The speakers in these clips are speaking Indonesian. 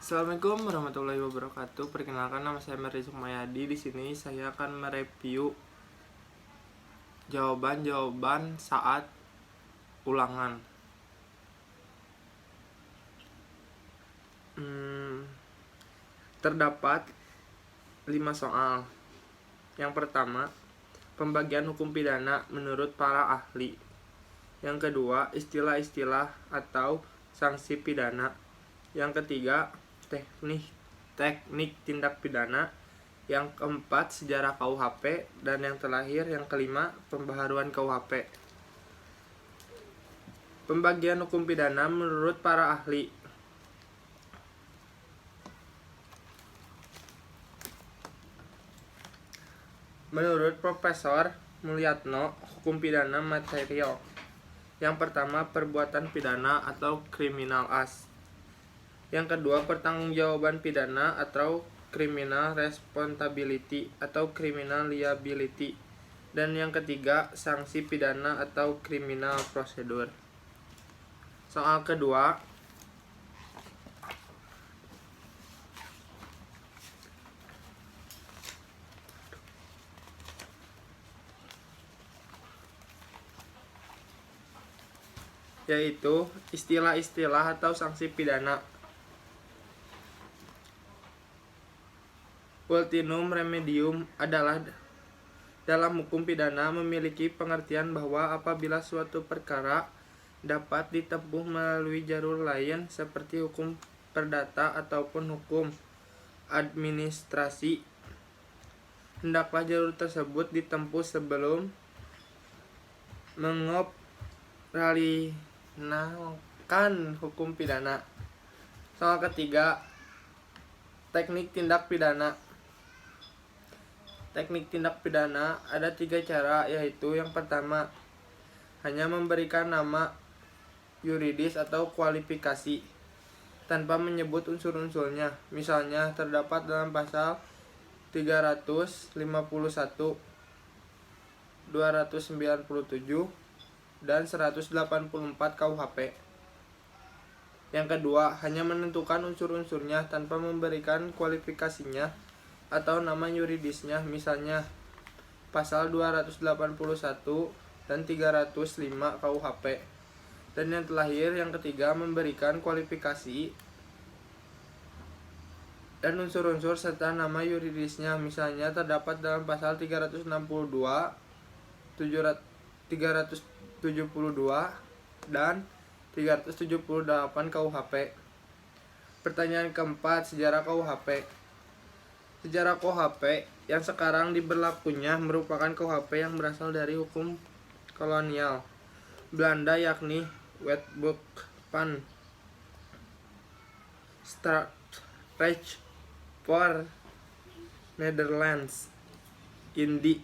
Assalamualaikum warahmatullahi wabarakatuh. Perkenalkan, nama saya Merdi Sukmayadi. Di sini saya akan mereview jawaban-jawaban saat ulangan. Terdapat 5 soal. Yang pertama, pembagian hukum pidana menurut para ahli. Yang kedua, istilah-istilah atau sanksi pidana. Yang ketiga, teknik tindak pidana. Yang keempat, sejarah KUHP. Dan yang terakhir, yang kelima, pembaharuan KUHP. Pembagian hukum pidana menurut para ahli. Menurut Profesor Mulyatno, hukum pidana material. Yang pertama, perbuatan pidana atau criminal acts. Yang kedua, pertanggungjawaban pidana atau criminal responsibility atau criminal liability. Dan yang ketiga, sanksi pidana atau criminal procedure. Soal kedua, yaitu istilah-istilah atau sanksi pidana. Ultimum remedium adalah dalam hukum pidana memiliki pengertian bahwa apabila suatu perkara dapat ditempuh melalui jalur lain seperti hukum perdata ataupun hukum administrasi, hendaklah jalur tersebut ditempuh sebelum mengoperasionalkan hukum pidana. Soal ketiga, teknik tindak pidana. Teknik tindak pidana ada 3 cara, yaitu yang pertama, hanya memberikan nama yuridis atau kualifikasi tanpa menyebut unsur-unsurnya. Misalnya terdapat dalam pasal 351, 297, dan 184 KUHP. Yang kedua, hanya menentukan unsur-unsurnya tanpa memberikan kualifikasinya atau nama yuridisnya, misalnya pasal 281 dan 305 KUHP. Dan yang terakhir, yang ketiga, memberikan kualifikasi dan unsur-unsur serta nama yuridisnya, misalnya terdapat dalam pasal 362, 372, dan 378 KUHP. Pertanyaan keempat, sejarah KUHP. Sejarah KUHP yang sekarang diberlakunya merupakan KUHP yang berasal dari hukum kolonial Belanda, yakni Wetboek van Strafrecht for Netherlands, Indi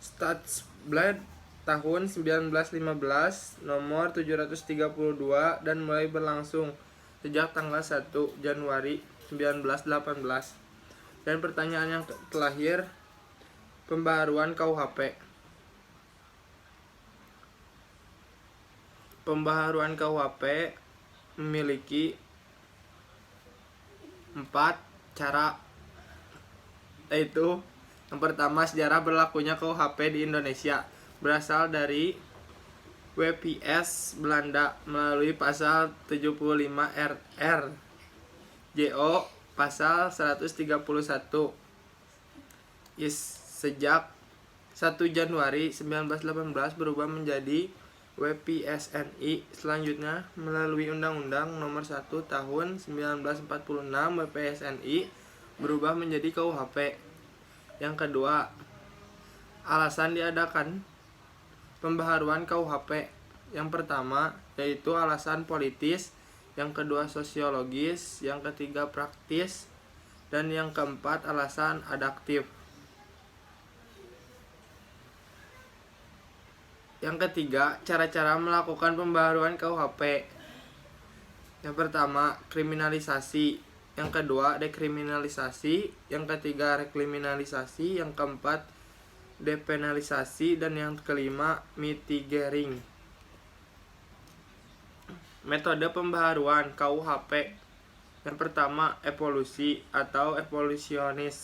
Statsblad tahun 1915 nomor 732 dan mulai berlangsung sejak tanggal 1 Januari 1918. Dan pertanyaan yang terakhir, pembaharuan KUHP. Pembaharuan KUHP memiliki 4 cara, yaitu yang pertama, sejarah berlakunya KUHP di Indonesia berasal dari WPS Belanda melalui pasal 75 RR JO pasal 131 sejak 1 Januari 1918 berubah menjadi WPSNI. Selanjutnya melalui Undang-Undang Nomor 1 Tahun 1946 WPSNI berubah menjadi KUHP. Yang kedua, alasan diadakan pembaharuan KUHP. Yang pertama, yaitu alasan politis. Yang kedua, sosiologis. Yang ketiga, praktis. Dan yang keempat, alasan adaptif. Yang ketiga, cara-cara melakukan pembaharuan KUHP. Yang pertama, kriminalisasi. Yang kedua, dekriminalisasi. Yang ketiga, rekriminalisasi. Yang keempat, depenalisasi. Dan yang kelima, mitigating. Metode pembaharuan KUHP. Yang pertama, evolusi atau evolusionis.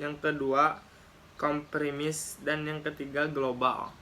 Yang kedua, kompromis, dan yang ketiga, global.